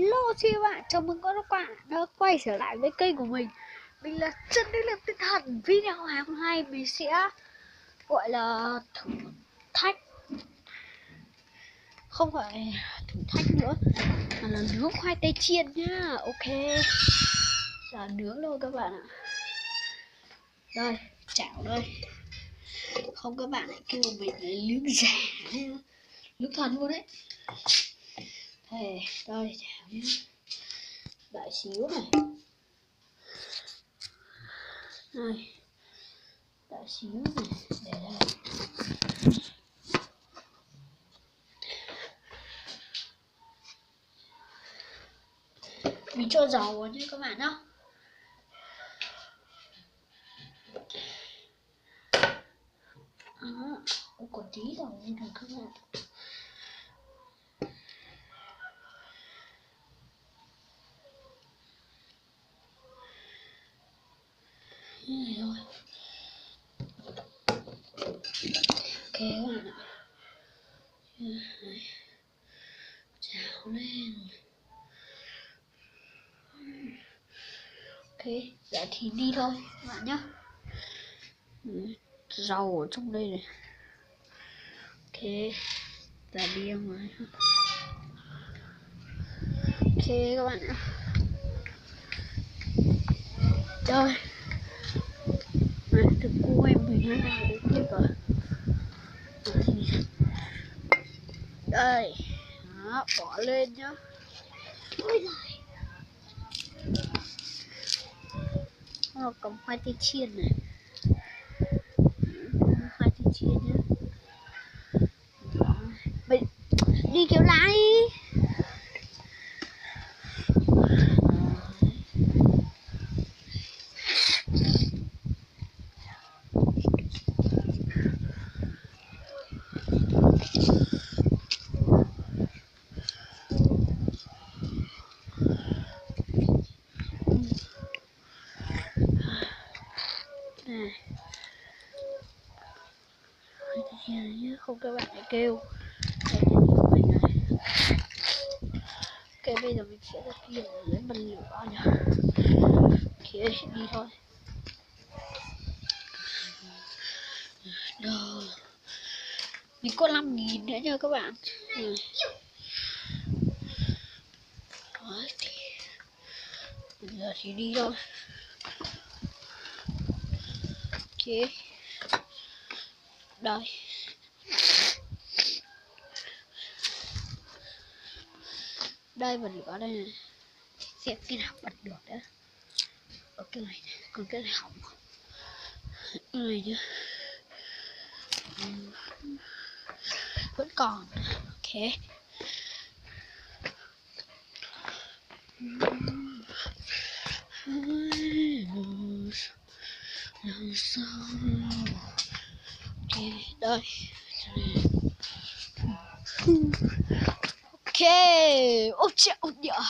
Hello chị các bạn, chào mừng các bạn đã quay trở lại với kênh của mình. Mình là Trần Đức Liêm Tinh Thần. Video ngày hôm nay mình sẽ gọi là thử thách, không phải thử thách nữa mà là nướng khoai tây chiên nhá. Ok, là nướng thôi các bạn ạ. Đây, chảo đây. Không, các bạn lại kêu mình là nướng giả, nướng thật luôn đấy. Đây, chảo nhá. Đợi xíu này. Đây, đợi xíu này, để đây. Mình cho dầu vào nhé các bạn nhá. Còn tí dầu như này các bạn. Như này thôi. Ok các bạn ạ. Chảo lên. Ok, dạ thì đi thôi các bạn nhá. Rau ở trong đây này. Ok, dạ đi ra ngoài. Ok các bạn ạ. Rồi. Này, thằng cô em mình nó nào được clip rồi. Đây. Đó, bỏ lên nhá. Ôi giời. Nó cầm khoai tây chiên này. Khoai tây chiên nhá. Mình đi kéo lại. Này, không các bạn lại kêu. Ok, bây giờ mình sẽ ra kia lấy bật lửa nhá. Ok, đi thôi. Rồi. Mình có 5.000 nữa nha các bạn. Đấy, bây giờ thì đi thôi. Ok. Đây. Đây bật lửa đây này. Xem cái nào bật được đó. Ở cái này, còn cái này hỏng. Cái này nhá. Vẫn còn. Ok. Ok, đây. Ok. Ôi trời ơi.